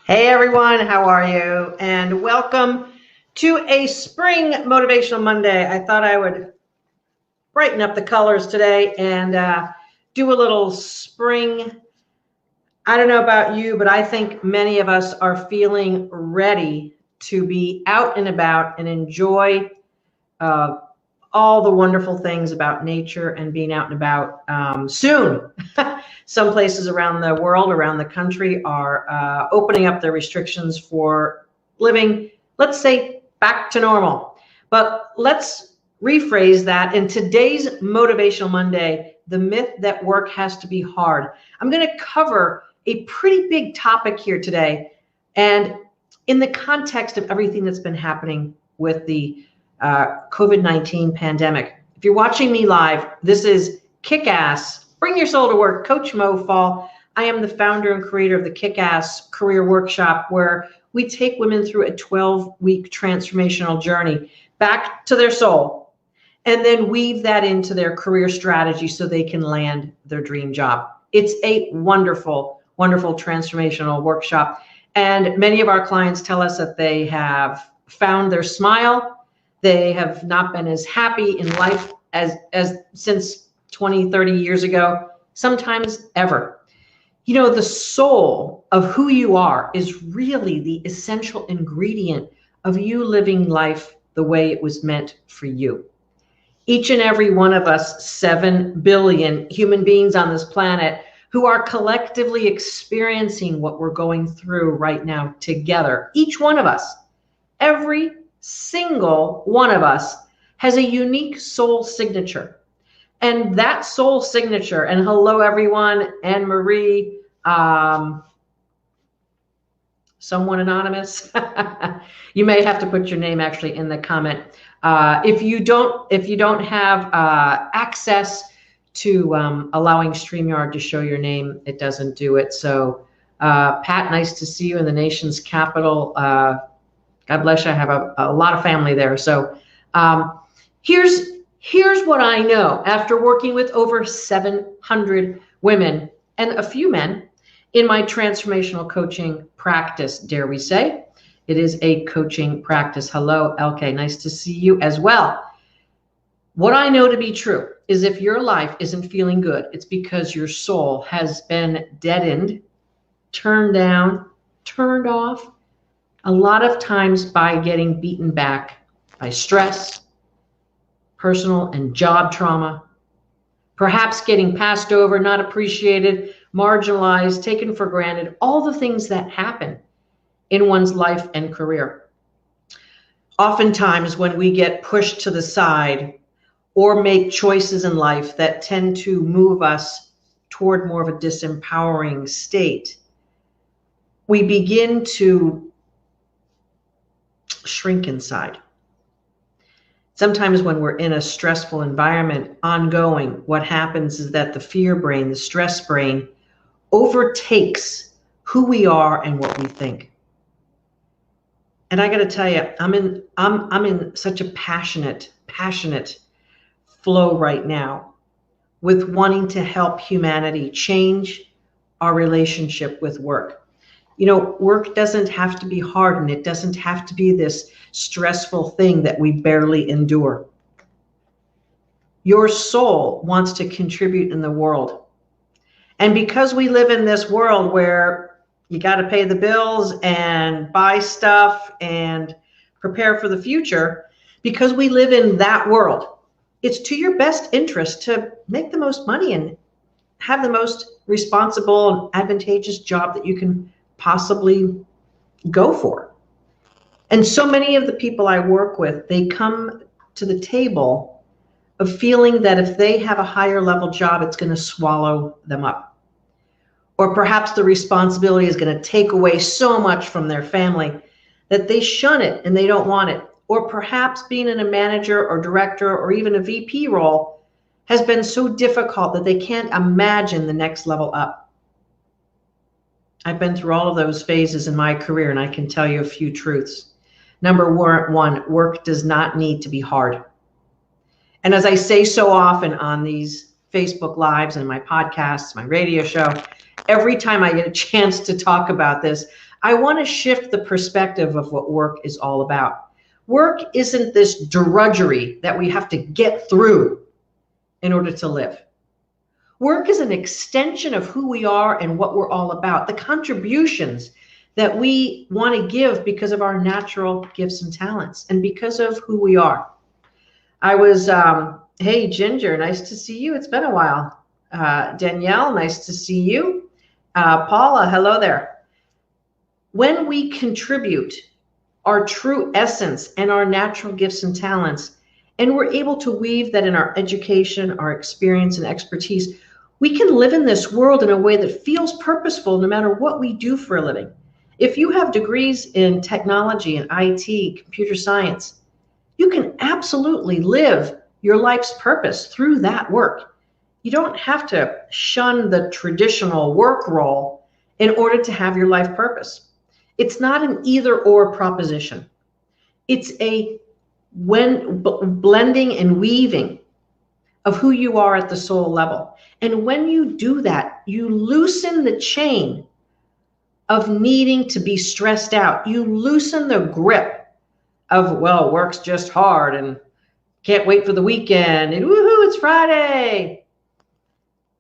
Hey everyone, how are you? And welcome to a spring Motivational Monday. I thought I would brighten up the colors today and do a little spring. I don't know about you, but I think many of us are feeling ready to be out and about and enjoy all the wonderful things about nature and being out and about soon. Some places around the world, around the country, are opening up their restrictions for living, let's say, back to normal. But let's rephrase that. In today's Motivational Monday, the myth that work has to be hard. I'm going to cover a pretty big topic here today. And in the context of everything that's been happening with the COVID-19 pandemic. If you're watching me live, this is Kick-Ass, Bring Your Soul to Work, Coach Mo Fall. I am the founder and creator of the Kick-Ass Career Workshop, where we take women through a 12-week transformational journey back to their soul, and then weave that into their career strategy so they can land their dream job. It's a wonderful, wonderful transformational workshop. And many of our clients tell us that they have found their smile. They have not been as happy in life as since 20, 30 years ago, sometimes ever. You know, the soul of who you are is really the essential ingredient of you living life the way it was meant for you. Each and every one of us, 7 billion human beings on this planet, who are collectively experiencing what we're going through right now together. Each one of us, every single one of us, has a unique soul signature. And that soul signature, and hello everyone, Anne Marie, someone anonymous. You may have to put your name actually in the comment. If you don't have access to allowing StreamYard to show your name, it doesn't do it. So Pat, nice to see you in the nation's capital. God bless you. I have a lot of family there. So here's what I know after working with over 700 women and a few men in my transformational coaching practice, dare we say. It is a coaching practice. Hello, LK. Nice to see you as well. What I know to be true is if your life isn't feeling good, it's because your soul has been deadened, turned down, turned off, a lot of times by getting beaten back by stress, personal and job trauma, perhaps getting passed over, not appreciated, marginalized, taken for granted, all the things that happen in one's life and career. Oftentimes when we get pushed to the side or make choices in life that tend to move us toward more of a disempowering state, we begin to shrink inside. Sometimes when we're in a stressful environment, ongoing, what happens is that the fear brain, the stress brain, overtakes who we are and what we think. And I got to tell you, I'm in such a passionate flow right now with wanting to help humanity change our relationship with work. You know, work doesn't have to be hard, and it doesn't have to be this stressful thing that we barely endure. Your soul wants to contribute in the world. And because we live in this world where you got to pay the bills and buy stuff and prepare for the future, because we live in that world, it's to your best interest to make the most money and have the most responsible and advantageous job that you can possibly go for. And so many of the people I work with, they come to the table of feeling that if they have a higher level job, it's going to swallow them up. Or perhaps the responsibility is going to take away so much from their family that they shun it and they don't want it. Or perhaps being in a manager or director or even a VP role has been so difficult that they can't imagine the next level up. I've been through all of those phases in my career, and I can tell you a few truths. Number one, work does not need to be hard. And as I say so often on these Facebook Lives and my podcasts, my radio show, every time I get a chance to talk about this, I want to shift the perspective of what work is all about. Work isn't this drudgery that we have to get through in order to live. Work is an extension of who we are and what we're all about, the contributions that we want to give because of our natural gifts and talents and because of who we are. I was, hey, Ginger, nice to see you. It's been a while. Danielle, nice to see you. Paula, hello there. When we contribute our true essence and our natural gifts and talents, and we're able to weave that in our education, our experience, and expertise, we can live in this world in a way that feels purposeful no matter what we do for a living. If you have degrees in technology and IT, computer science, you can absolutely live your life's purpose through that work. You don't have to shun the traditional work role in order to have your life purpose. It's not an either or proposition. It's a blending and weaving of who you are at the soul level. And when you do that, you loosen the chain of needing to be stressed out. You loosen the grip of, well, work's just hard and can't wait for the weekend and woohoo, it's Friday.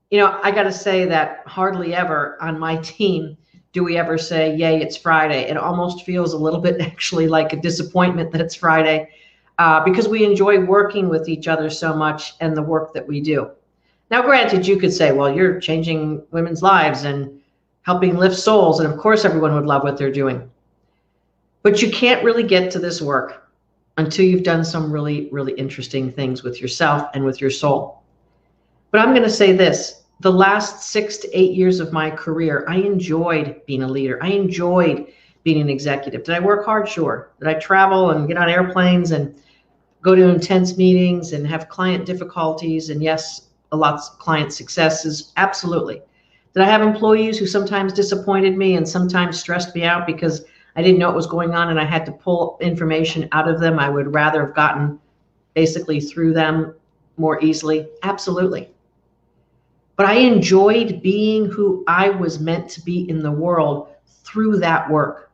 You know, I got to say that hardly ever on my team do we ever say, yay, it's Friday. It almost feels a little bit actually like a disappointment that it's Friday because we enjoy working with each other so much and the work that we do. Now, granted, you could say, well, you're changing women's lives and helping lift souls. And of course, everyone would love what they're doing. But you can't really get to this work until you've done some really, really interesting things with yourself and with your soul. But I'm going to say this. The last 6 to 8 years of my career, I enjoyed being a leader. I enjoyed being an executive. Did I work hard? Sure. Did I travel and get on airplanes and go to intense meetings and have client difficulties? And yes, a lot of client successes. Absolutely. Did I have employees who sometimes disappointed me and sometimes stressed me out because I didn't know what was going on and I had to pull information out of them I would rather have gotten basically through them more easily? Absolutely. But I enjoyed being who I was meant to be in the world through that work.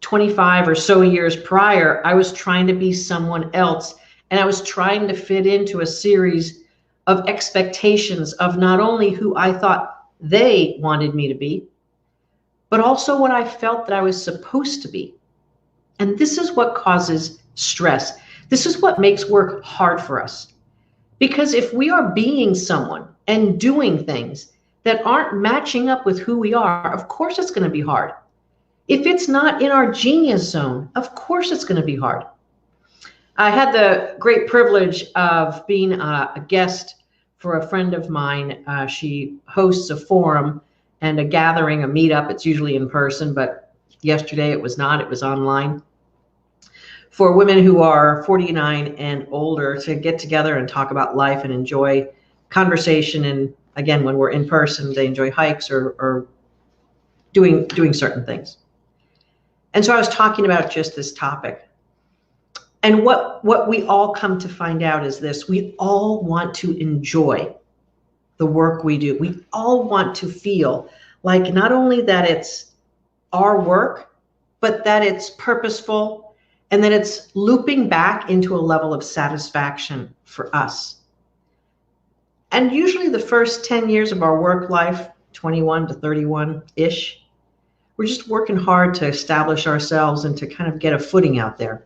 25 or so years prior, I was trying to be someone else, and I was trying to fit into a series of expectations of not only who I thought they wanted me to be, but also what I felt that I was supposed to be. And this is what causes stress. This is what makes work hard for us. Because if we are being someone and doing things that aren't matching up with who we are, of course it's going to be hard. If it's not in our genius zone, of course it's going to be hard. I had the great privilege of being a guest for a friend of mine. She hosts a forum and a gathering, a meetup. It's usually in person, but yesterday it was not. It was online. For women who are 49 and older to get together and talk about life and enjoy conversation. And again, when we're in person, they enjoy hikes or doing certain things. And so I was talking about just this topic. And what we all come to find out is this: we all want to enjoy the work we do. We all want to feel like not only that it's our work, but that it's purposeful and that it's looping back into a level of satisfaction for us. And usually the first 10 years of our work life, 21 to 31-ish, we're just working hard to establish ourselves and to kind of get a footing out there.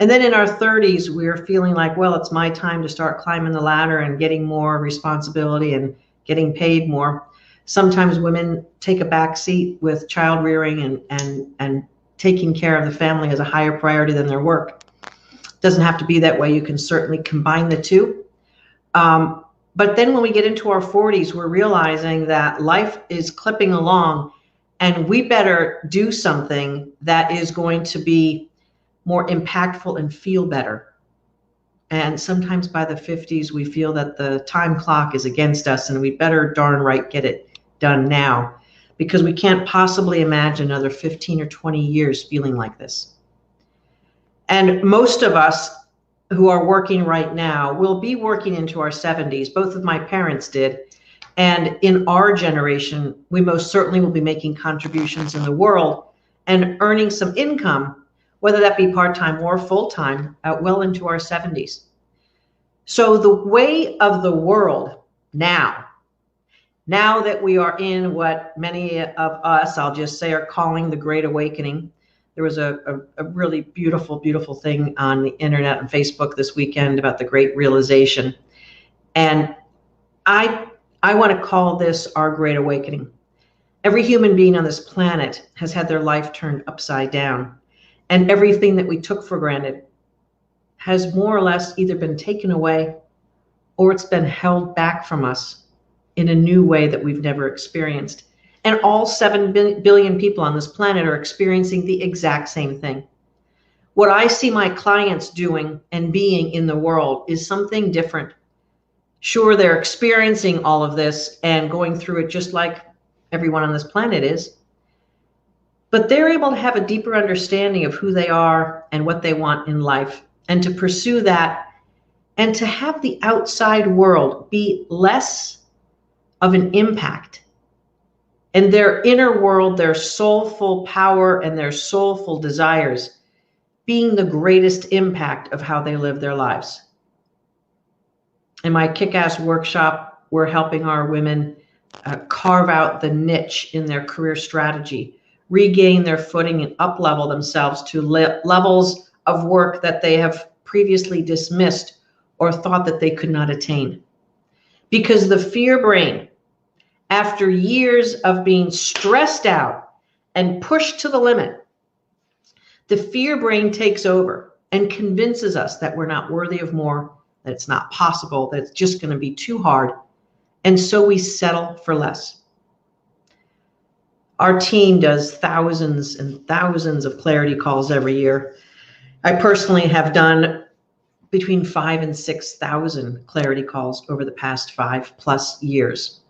And then in our 30s, we're feeling like, well, it's my time to start climbing the ladder and getting more responsibility and getting paid more. Sometimes women take a back seat with child rearing and taking care of the family as a higher priority than their work. Doesn't have to be that way. You can certainly combine the two. But then when we get into our 40s, we're realizing that life is clipping along and we better do something that is going to be more impactful and feel better. And sometimes by the 50s, we feel that the time clock is against us and we better darn right get it done now, because we can't possibly imagine another 15 or 20 years feeling like this. And most of us who are working right now will be working into our 70s. Both of my parents did. And in our generation, we most certainly will be making contributions in the world and earning some income, whether that be part-time or full-time, well into our 70s. So the way of the world now that we are in what many of us, I'll just say, are calling the Great Awakening. There was a really beautiful, beautiful thing on the internet and Facebook this weekend about the Great Realization. And I want to call this our Great Awakening. Every human being on this planet has had their life turned upside down. And everything that we took for granted has more or less either been taken away or it's been held back from us in a new way that we've never experienced. And all 7 billion people on this planet are experiencing the exact same thing. What I see my clients doing and being in the world is something different. Sure, they're experiencing all of this and going through it just like everyone on this planet is, but they're able to have a deeper understanding of who they are and what they want in life, and to pursue that, and to have the outside world be less of an impact, and their inner world, their soulful power and their soulful desires being the greatest impact of how they live their lives. In my kick-ass workshop, we're helping our women carve out the niche in their career strategy, regain their footing and up-level themselves to levels of work that they have previously dismissed or thought that they could not attain. Because the fear brain, after years of being stressed out and pushed to the limit, the fear brain takes over and convinces us that we're not worthy of more, that it's not possible, that it's just going to be too hard. And so we settle for less. Our team does thousands and thousands of clarity calls every year. I personally have done between 5,000 and 6,000 clarity calls over the past 5+ years.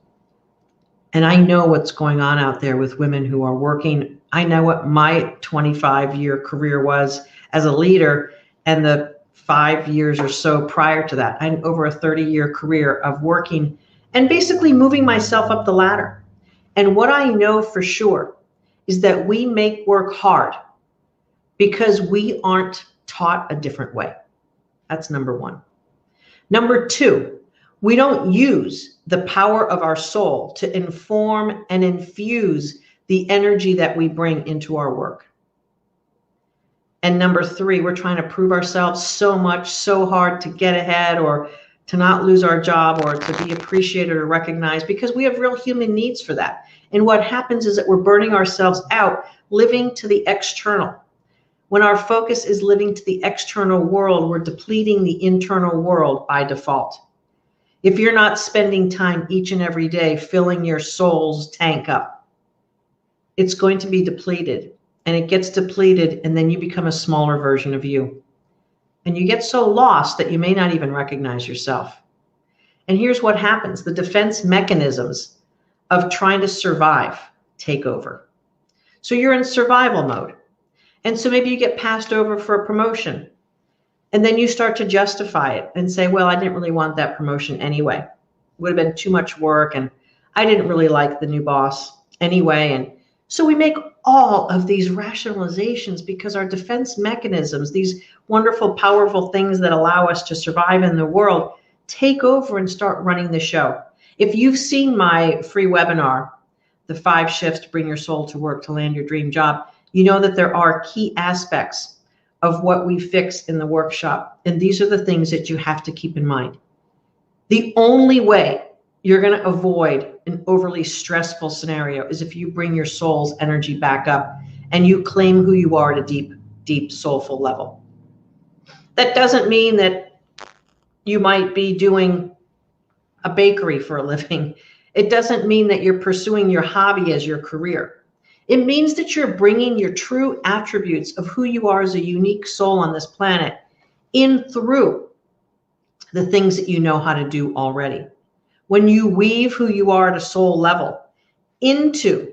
And I know what's going on out there with women who are working. I know what my 25-year career was as a leader and the 5 years or so prior to that. I'm over a 30-year career of working and basically moving myself up the ladder. And what I know for sure is that we make work hard because we aren't taught a different way. That's number one. Number two, we don't use the power of our soul to inform and infuse the energy that we bring into our work. And number three, we're trying to prove ourselves so much, so hard to get ahead or to not lose our job or to be appreciated or recognized, because we have real human needs for that. And what happens is that we're burning ourselves out, living to the external. When our focus is living to the external world, we're depleting the internal world by default. If you're not spending time each and every day filling your soul's tank up, it's going to be depleted, and it gets depleted, and then you become a smaller version of you. And you get so lost that you may not even recognize yourself. And here's what happens. The defense mechanisms of trying to survive take over. So you're in survival mode. And so maybe you get passed over for a promotion. And then you start to justify it and say, well, I didn't really want that promotion anyway. It would have been too much work, and I didn't really like the new boss anyway. And so we make all of these rationalizations because our defense mechanisms, these wonderful, powerful things that allow us to survive in the world, take over and start running the show. If you've seen my free webinar, The 5 Shifts to Bring Your Soul to Work to Land Your Dream Job, you know that there are key aspects of what we fix in the workshop. And these are the things that you have to keep in mind. The only way you're going to avoid an overly stressful scenario is if you bring your soul's energy back up and you claim who you are at a deep, deep soulful level. That doesn't mean that you might be doing a bakery for a living. It doesn't mean that you're pursuing your hobby as your career. It means that you're bringing your true attributes of who you are as a unique soul on this planet in through the things that you know how to do already. When you weave who you are at a soul level into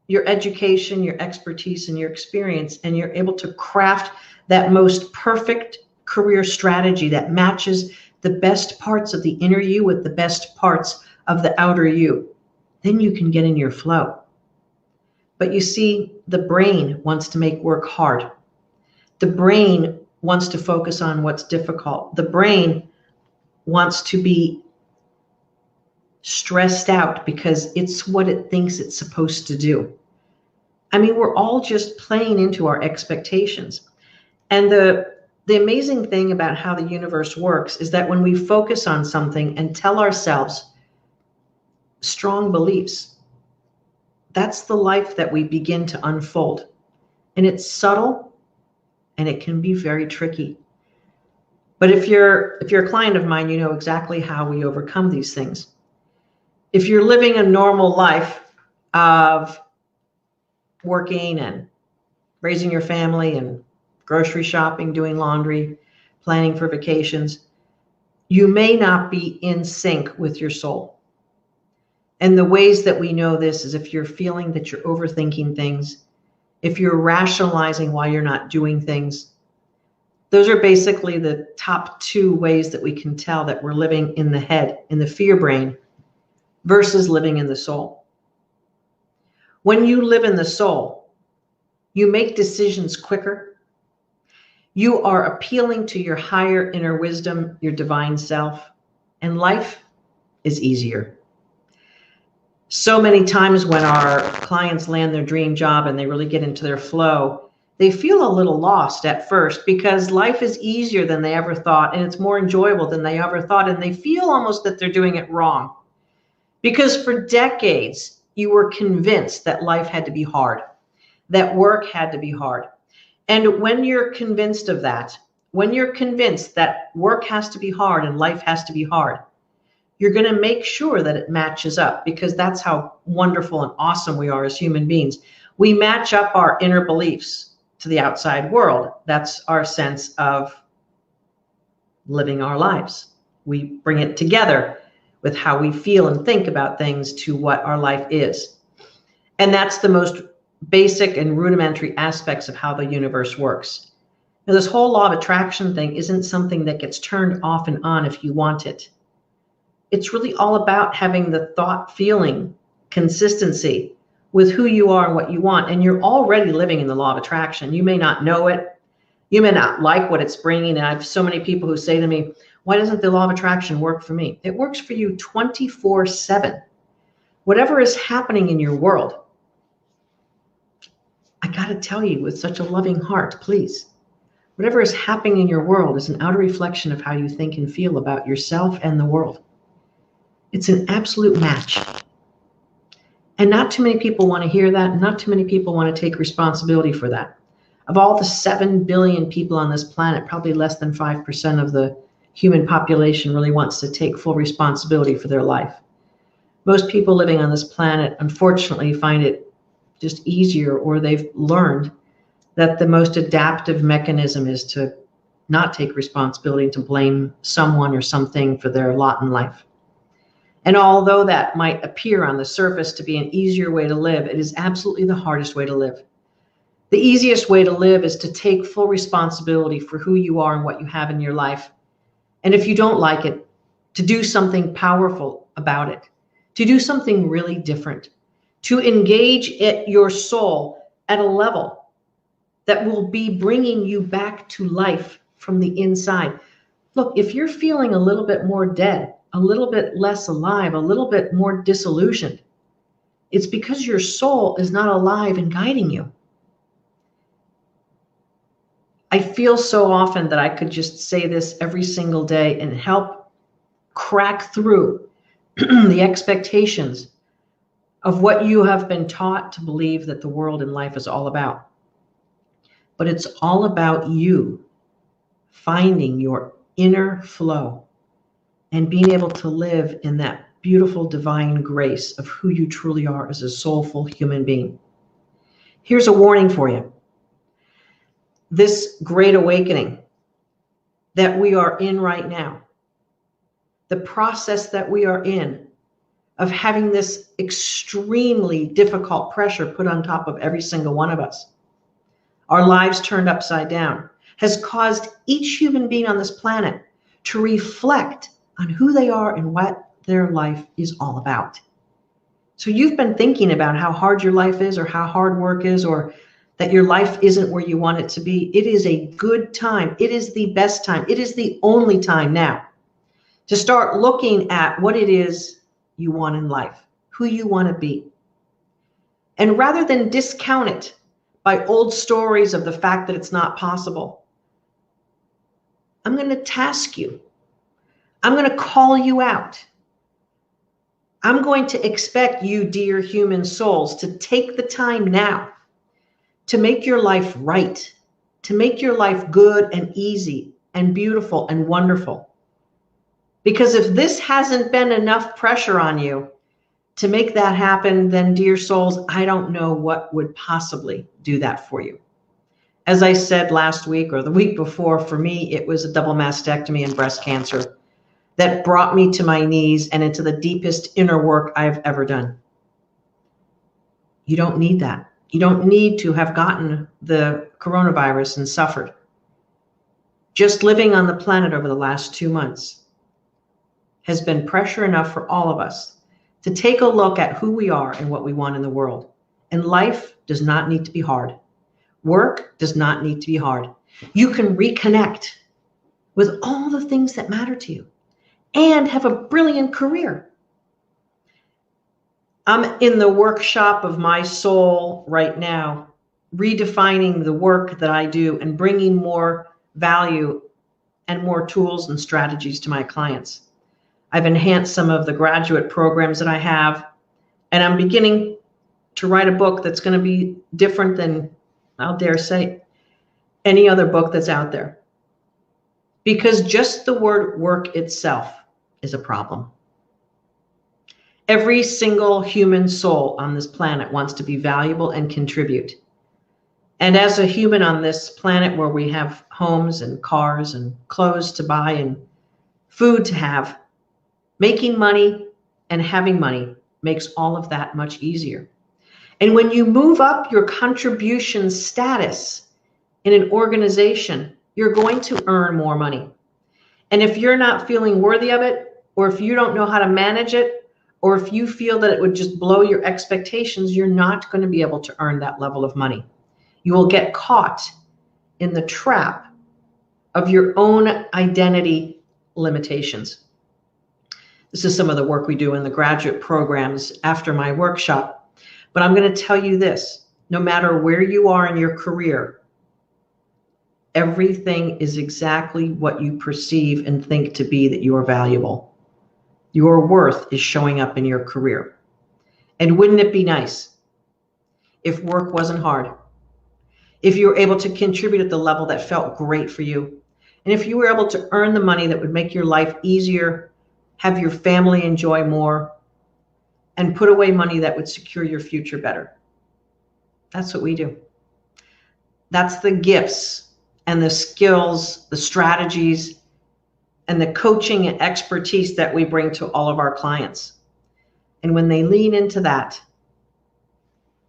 your education, your expertise, and your experience, and you're able to craft that most perfect career strategy that matches the best parts of the inner you with the best parts of the outer you. Then you can get in your flow. But you see, the brain wants to make work hard. The brain wants to focus on what's difficult. The brain wants to be stressed out because it's what it thinks it's supposed to do. I mean, we're all just playing into our expectations. And the amazing thing about how the universe works is that when we focus on something and tell ourselves strong beliefs, that's the life that we begin to unfold. And it's subtle and it can be very tricky. But if you're a client of mine, you know exactly how we overcome these things. If you're living a normal life of working and raising your family and grocery shopping, doing laundry, planning for vacations, you may not be in sync with your soul. And the ways that we know this is if you're feeling that you're overthinking things, if you're rationalizing why you're not doing things. Those are basically the top two ways that we can tell that we're living in the head, in the fear brain, versus living in the soul. When you live in the soul, you make decisions quicker. You are appealing to your higher inner wisdom, your divine self, and life is easier. So many times when our clients land their dream job and they really get into their flow, they feel a little lost at first because life is easier than they ever thought and it's more enjoyable than they ever thought, and they feel almost that they're doing it wrong. Because for decades, you were convinced that life had to be hard, that work had to be hard. And when you're convinced of that, when you're convinced that work has to be hard and life has to be hard, you're going to make sure that it matches up, because that's how wonderful and awesome we are as human beings. We match up our inner beliefs to the outside world. That's our sense of living our lives. We bring it together with how we feel and think about things to what our life is. And that's the most basic and rudimentary aspects of how the universe works. Now, this whole law of attraction thing isn't something that gets turned off and on if you want it. It's really all about having the thought, feeling, consistency with who you are and what you want. And you're already living in the law of attraction. You may not know it. You may not like what it's bringing. And I have so many people who say to me, why doesn't the law of attraction work for me? It works for you 24/7. Whatever is happening in your world, I got to tell you with such a loving heart, please, whatever is happening in your world is an outer reflection of how you think and feel about yourself and the world. It's an absolute match. And not too many people want to hear that. Not too many people want to take responsibility for that. Of all the 7 billion people on this planet, probably less than 5% of the human population really wants to take full responsibility for their life. Most people living on this planet, unfortunately, find it just easier, or they've learned that the most adaptive mechanism is to not take responsibility, to blame someone or something for their lot in life. And although that might appear on the surface to be an easier way to live, it is absolutely the hardest way to live. The easiest way to live is to take full responsibility for who you are and what you have in your life. And if you don't like it, to do something powerful about it, to do something really different, to engage your soul at a level that will be bringing you back to life from the inside. Look, if you're feeling a little bit more dead, a little bit less alive, a little bit more disillusioned, it's because your soul is not alive and guiding you. I feel so often that I could just say this every single day and help crack through the expectations of what you have been taught to believe that the world and life is all about. But it's all about you finding your inner flow and being able to live in that beautiful divine grace of who you truly are as a soulful human being. Here's a warning for you. This great awakening that we are in right now, the process that we are in of having this extremely difficult pressure put on top of every single one of us, our lives turned upside down, has caused each human being on this planet to reflect on who they are and what their life is all about. So you've been thinking about how hard your life is, or how hard work is, or that your life isn't where you want it to be. It is a good time. It is the best time. It is the only time now to start looking at what it is you want in life, who you want to be. And rather than discount it by old stories of the fact that it's not possible, I'm going to task you. I'm going to call you out. I'm going to expect you, dear human souls, to take the time now to make your life right, to make your life good and easy and beautiful and wonderful. Because if this hasn't been enough pressure on you to make that happen, then dear souls, I don't know what would possibly do that for you. As I said last week or the week before, for me, it was a double mastectomy and breast cancer that brought me to my knees and into the deepest inner work I've ever done. You don't need that. You don't need to have gotten the coronavirus and suffered. Just living on the planet over the last 2 months has been pressure enough for all of us to take a look at who we are and what we want in the world. And life does not need to be hard. Work does not need to be hard. You can reconnect with all the things that matter to you and have a brilliant career. I'm in the workshop of my soul right now, redefining the work that I do and bringing more value and more tools and strategies to my clients. I've enhanced some of the graduate programs that I have, and I'm beginning to write a book that's going to be different than, I'll dare say, any other book that's out there. Because just the word work itself is a problem. Every single human soul on this planet wants to be valuable and contribute. And as a human on this planet where we have homes and cars and clothes to buy and food to have, making money and having money makes all of that much easier. And when you move up your contribution status in an organization, you're going to earn more money. And if you're not feeling worthy of it, or if you don't know how to manage it, or if you feel that it would just blow your expectations, you're not going to be able to earn that level of money. You will get caught in the trap of your own identity limitations. This is some of the work we do in the graduate programs after my workshop. But I'm going to tell you this, no matter where you are in your career, everything is exactly what you perceive and think to be that you are valuable. Your worth is showing up in your career. And wouldn't it be nice if work wasn't hard? If you were able to contribute at the level that felt great for you? And if you were able to earn the money that would make your life easier, have your family enjoy more, and put away money that would secure your future better? That's what we do. That's the gifts and the skills, the strategies, and the coaching and expertise that we bring to all of our clients. And when they lean into that,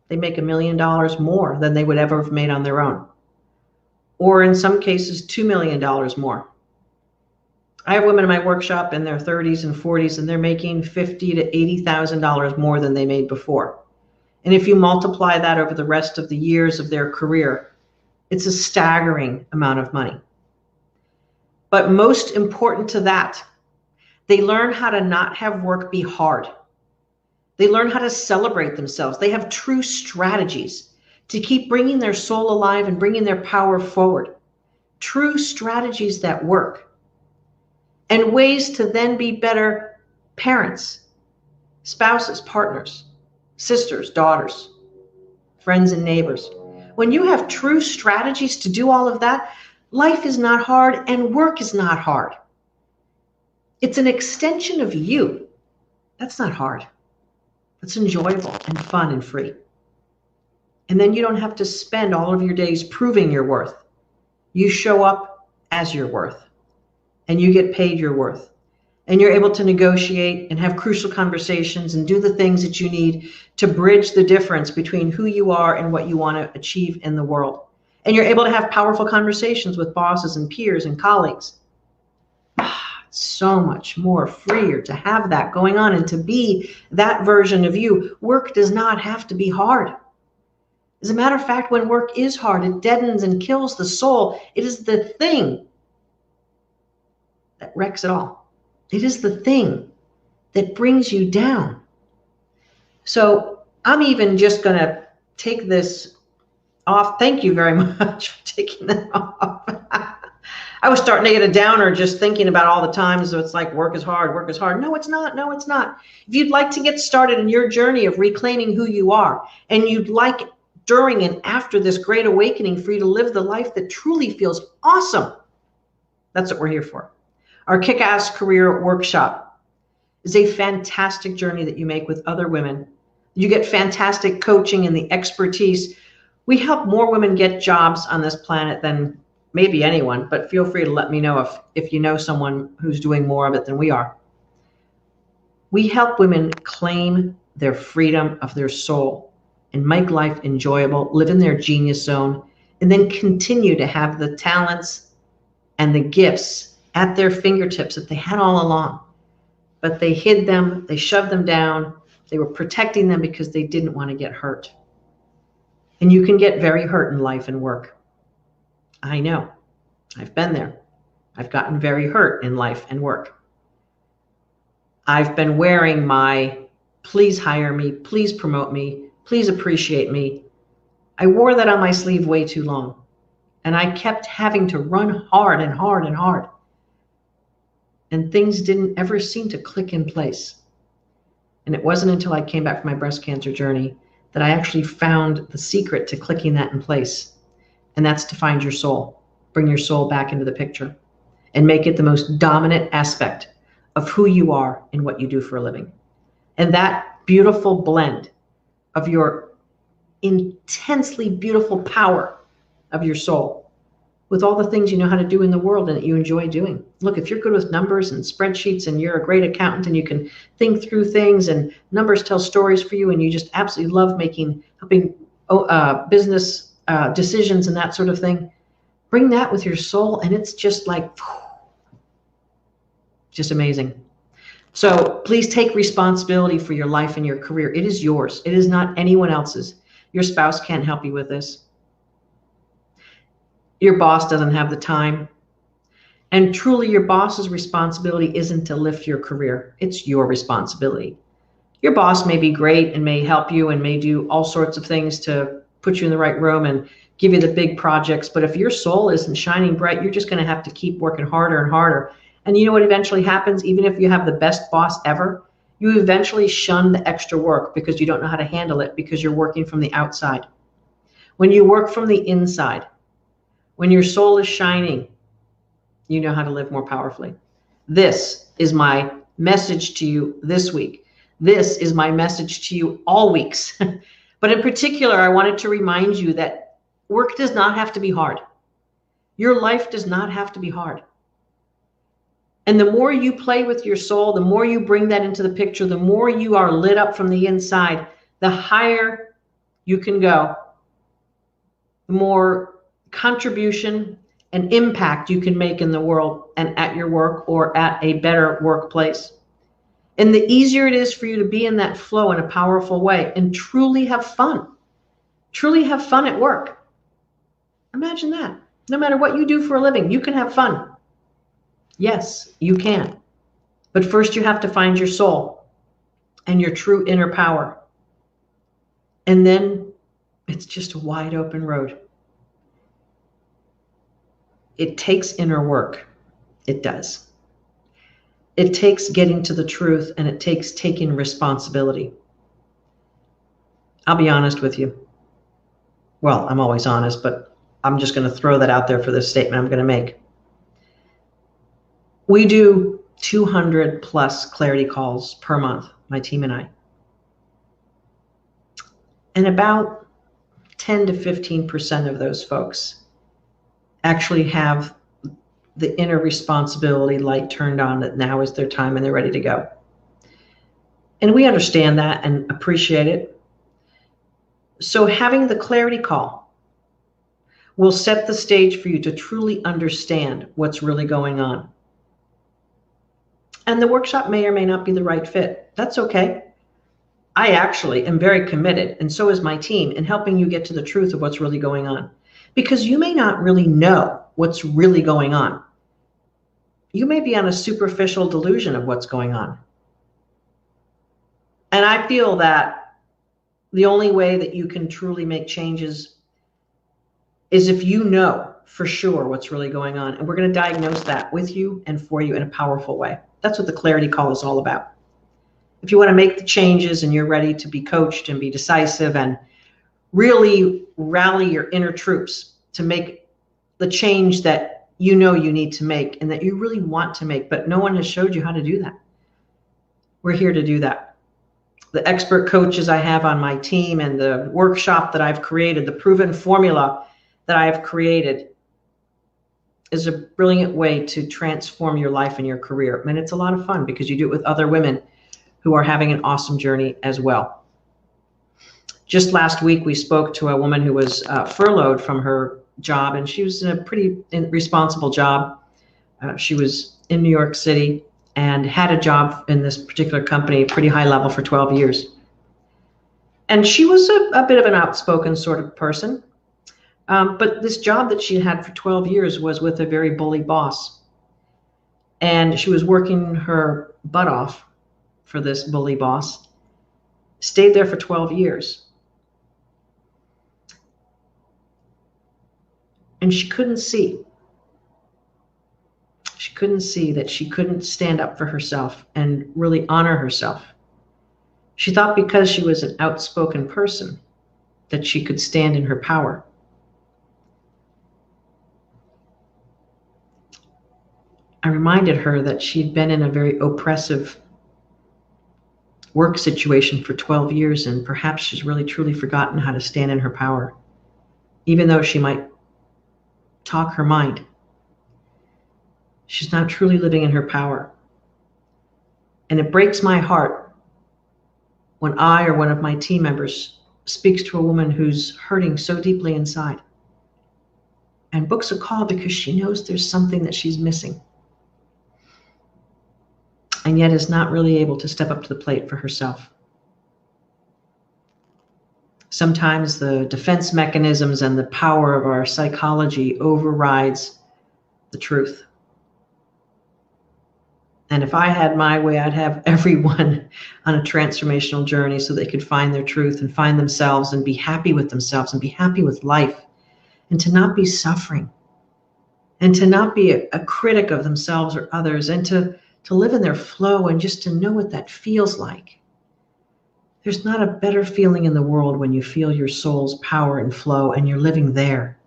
they make $1 million more than they would ever have made on their own. Or in some cases, $2 million more. I have women in my workshop in their 30s and 40s, and they're making $50,000 to $80,000 more than they made before. And if you multiply that over the rest of the years of their career, it's a staggering amount of money. But most important to that, they learn how to not have work be hard. They learn how to celebrate themselves. They have true strategies to keep bringing their soul alive and bringing their power forward. True strategies that work. And ways to then be better parents, spouses, partners, sisters, daughters, friends, and neighbors. When you have true strategies to do all of that, life is not hard and work is not hard. It's an extension of you. That's not hard. That's enjoyable and fun and free. And then you don't have to spend all of your days proving your worth. You show up as your worth, and you get paid your worth. And you're able to negotiate and have crucial conversations and do the things that you need to bridge the difference between who you are and what you want to achieve in the world. And you're able to have powerful conversations with bosses and peers and colleagues. so much more freer to have that going on and to be that version of you. Work does not have to be hard. As a matter of fact, when work is hard, it deadens and kills the soul. It is the thing that wrecks it all. It is the thing that brings you down. So I'm even just going to take this off. Thank you very much for taking that off. I was starting to get a downer just thinking about all the times so it's like work is hard, work is hard. No, it's not. No, it's not. If you'd like to get started in your journey of reclaiming who you are, and you'd like during and after this great awakening for you to live the life that truly feels awesome, that's what we're here for. Our Kick-Ass Career Workshop is a fantastic journey that you make with other women. You get fantastic coaching and the expertise. We help more women get jobs on this planet than maybe anyone, but feel free to let me know if you know someone who's doing more of it than we are. We help women claim their freedom of their soul and make life enjoyable, live in their genius zone, and then continue to have the talents and the gifts at their fingertips that they had all along. But they hid them, they shoved them down, they were protecting them because they didn't want to get hurt. And you can get very hurt in life and work. I know. I've been there. I've gotten very hurt in life and work. I've been wearing my please hire me, please promote me, please appreciate me. I wore that on my sleeve way too long. And I kept having to run hard and hard and hard. And things didn't ever seem to click in place. And it wasn't until I came back from my breast cancer journey that I actually found the secret to clicking that in place. And that's to find your soul, bring your soul back into the picture and make it the most dominant aspect of who you are and what you do for a living. And that beautiful blend of your intensely beautiful power of your soul with all the things you know how to do in the world and that you enjoy doing. Look, if you're good with numbers and spreadsheets and you're a great accountant and you can think through things and numbers tell stories for you and you just absolutely love helping business decisions and that sort of thing, bring that with your soul and it's just like, just amazing. So please take responsibility for your life and your career. It is yours. It is not anyone else's. Your spouse can't help you with this. Your boss doesn't have the time. And truly your boss's responsibility isn't to lift your career. It's your responsibility. Your boss may be great and may help you and may do all sorts of things to put you in the right room and give you the big projects. But if your soul isn't shining bright, you're just going to have to keep working harder and harder. And you know what eventually happens? Even if you have the best boss ever, you eventually shun the extra work because you don't know how to handle it because you're working from the outside. When you work from the inside, when your soul is shining, you know how to live more powerfully. This is my message to you this week. This is my message to you all weeks. But in particular, I wanted to remind you that work does not have to be hard. Your life does not have to be hard. And the more you play with your soul, the more you bring that into the picture, the more you are lit up from the inside, the higher you can go, the more contribution and impact you can make in the world and at your work or at a better workplace. And the easier it is for you to be in that flow in a powerful way and truly have fun. Truly have fun at work. Imagine that. No matter what you do for a living, you can have fun. Yes, you can. But first you have to find your soul and your true inner power. And then it's just a wide open road. It takes inner work. It does. It takes getting to the truth and it takes taking responsibility. I'll be honest with you. Well, I'm always honest, but I'm just going to throw that out there for this statement I'm going to make. We do 200 plus clarity calls per month, my team and I. And about 10 to 15% of those folks actually have the inner responsibility light turned on that now is their time and they're ready to go. And we understand that and appreciate it. So having the clarity call will set the stage for you to truly understand what's really going on. And the workshop may or may not be the right fit. That's okay. I actually am very committed, and so is my team, in helping you get to the truth of what's really going on. Because you may not really know what's really going on. You may be on a superficial delusion of what's going on. And I feel that the only way that you can truly make changes is if you know for sure what's really going on. And we're going to diagnose that with you and for you in a powerful way. That's what the clarity call is all about. If you want to make the changes and you're ready to be coached and be decisive and really rally your inner troops to make the change that you know you need to make and that you really want to make, but no one has showed you how to do that. We're here to do that. The expert coaches I have on my team and the workshop that I've created, the proven formula that I have created, is a brilliant way to transform your life and your career. And it's a lot of fun because you do it with other women who are having an awesome journey as well. Just last week, we spoke to a woman who was furloughed from her job, and she was in a pretty responsible job. She was in New York City and had a job in this particular company, pretty high level, for 12 years. And she was a bit of an outspoken sort of person. But this job that she had for 12 years was with a very bully boss. And she was working her butt off for this bully boss, stayed there for 12 years. And she couldn't see. She couldn't see that she couldn't stand up for herself and really honor herself. She thought because she was an outspoken person that she could stand in her power. I reminded her that she'd been in a very oppressive work situation for 12 years, and perhaps she's really truly forgotten how to stand in her power, even though she might talk her mind. She's not truly living in her power. And it breaks my heart when I or one of my team members speaks to a woman who's hurting so deeply inside and books a call because she knows there's something that she's missing, and yet is not really able to step up to the plate for herself. Sometimes the defense mechanisms and the power of our psychology overrides the truth. And if I had my way, I'd have everyone on a transformational journey so they could find their truth and find themselves and be happy with themselves and be happy with life, and to not be suffering, and to not be a critic of themselves or others, and to live in their flow and just to know what that feels like. There's not a better feeling in the world when you feel your soul's power and flow and you're living there.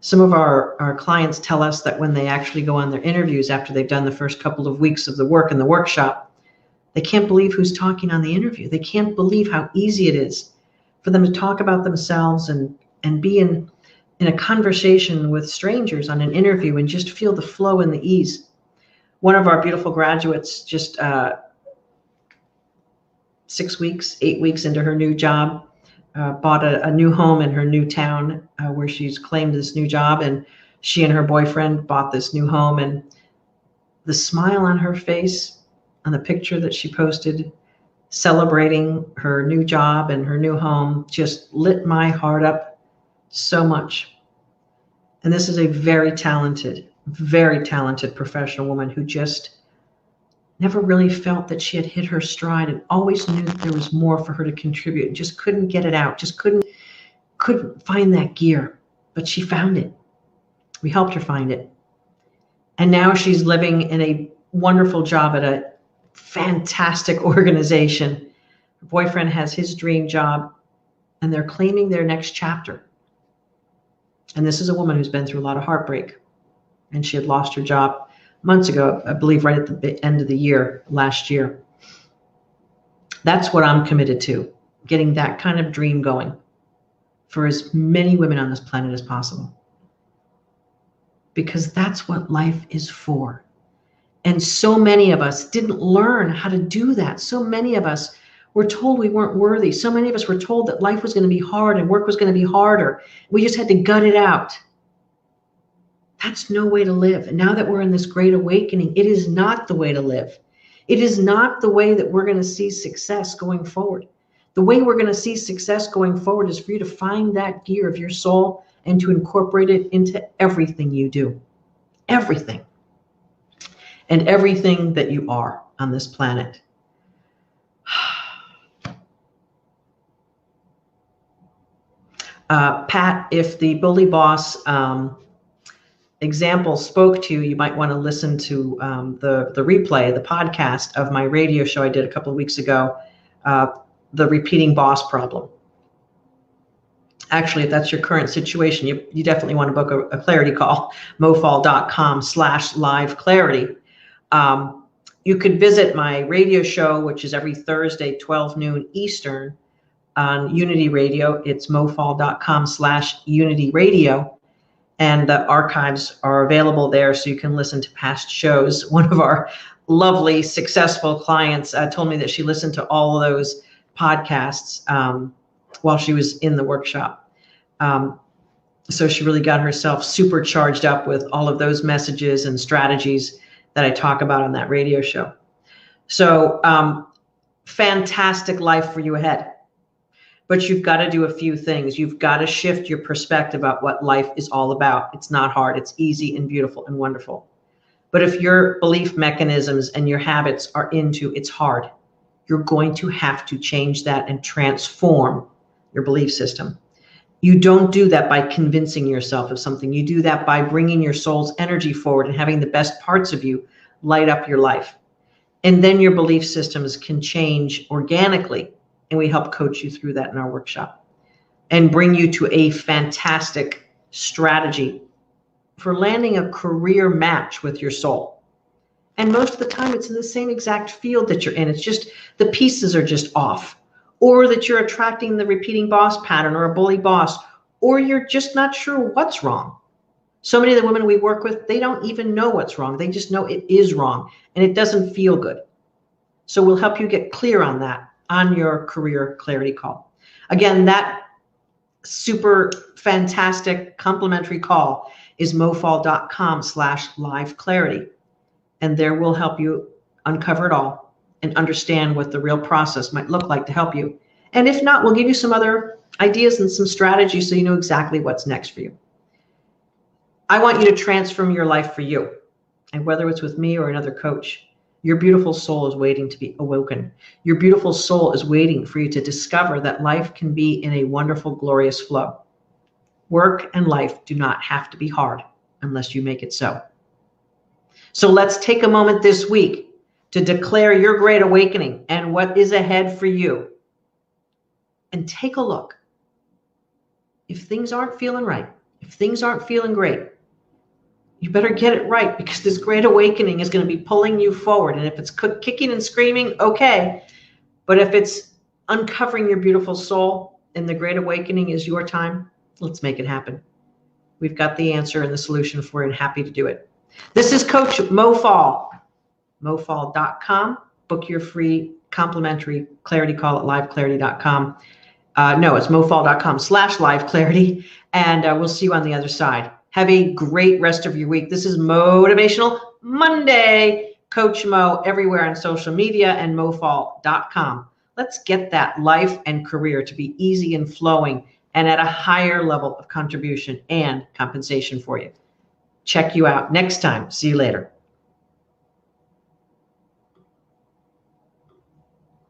Some of our clients tell us that when they actually go on their interviews after they've done the first couple of weeks of the work in the workshop, they can't believe who's talking on the interview. They can't believe how easy it is for them to talk about themselves and be in a conversation with strangers on an interview and just feel the flow and the ease. One of our beautiful graduates just 8 weeks into her new job, bought a new home in her new town where she's claimed this new job, and she and her boyfriend bought this new home, and the smile on her face on the picture that she posted celebrating her new job and her new home just lit my heart up so much. And this is a very talented professional woman who just never really felt that she had hit her stride and always knew that there was more for her to contribute and just couldn't get it out, just couldn't find that gear. But she found it. We helped her find it. And now she's living in a wonderful job at a fantastic organization. Her boyfriend has his dream job, and they're claiming their next chapter. And this is a woman who's been through a lot of heartbreak, and she had lost her job months ago, I believe right at the end of the year, last year. That's what I'm committed to, getting that kind of dream going for as many women on this planet as possible. Because that's what life is for. And so many of us didn't learn how to do that. So many of us were told we weren't worthy. So many of us were told that life was going to be hard and work was going to be harder. We just had to gut it out. That's no way to live. And now that we're in this great awakening, it is not the way to live. It is not the way that we're going to see success going forward. The way we're going to see success going forward is for you to find that gear of your soul and to incorporate it into everything you do. Everything. And everything that you are on this planet. Pat, if the bully boss example spoke to you, you might want to listen to the replay, the podcast of my radio show I did a couple of weeks ago, the repeating boss problem. Actually, if that's your current situation, you definitely want to book a clarity call, mofall.com/live-clarity. You could visit my radio show, which is every Thursday, 12 noon Eastern on Unity Radio. It's mofall.com/Unity Radio. And the archives are available there, so you can listen to past shows. One of our lovely, successful clients told me that she listened to all of those podcasts while she was in the workshop. So she really got herself super charged up with all of those messages and strategies that I talk about on that radio show. So fantastic life for you ahead. But you've got to do a few things. You've got to shift your perspective about what life is all about. It's not hard. It's easy and beautiful and wonderful. But if your belief mechanisms and your habits are into it's hard, you're going to have to change that and transform your belief system. You don't do that by convincing yourself of something. You do that by bringing your soul's energy forward and having the best parts of you light up your life. And then your belief systems can change organically. And we help coach you through that in our workshop and bring you to a fantastic strategy for landing a career match with your soul. And most of the time it's in the same exact field that you're in. It's just the pieces are just off, or that you're attracting the repeating boss pattern or a bully boss, or you're just not sure what's wrong. So many of the women we work with, they don't even know what's wrong. They just know it is wrong and it doesn't feel good. So we'll help you get clear on that on your career clarity call. Again, that super fantastic complimentary call is mofall.com/live-clarity. And there we'll help you uncover it all and understand what the real process might look like to help you. And if not, we'll give you some other ideas and some strategies so you know exactly what's next for you. I want you to transform your life for you. And whether it's with me or another coach, your beautiful soul is waiting to be awoken. Your beautiful soul is waiting for you to discover that life can be in a wonderful, glorious flow. Work and life do not have to be hard unless you make it so. So let's take a moment this week to declare your great awakening and what is ahead for you. And take a look. If things aren't feeling right, if things aren't feeling great, you better get it right, because this great awakening is going to be pulling you forward. And if it's kicking and screaming, okay. But if it's uncovering your beautiful soul and the great awakening is your time, let's make it happen. We've got the answer and the solution for it, and happy to do it. This is Coach Mo Fall, mofall.com. Book your free complimentary clarity call at liveclarity.com. No, it's mofall.com/live-clarity. And we'll see you on the other side. Have a great rest of your week. This is Motivational Monday. Coach Mo everywhere on social media and mofall.com. Let's get that life and career to be easy and flowing and at a higher level of contribution and compensation for you. Check you out next time. See you later.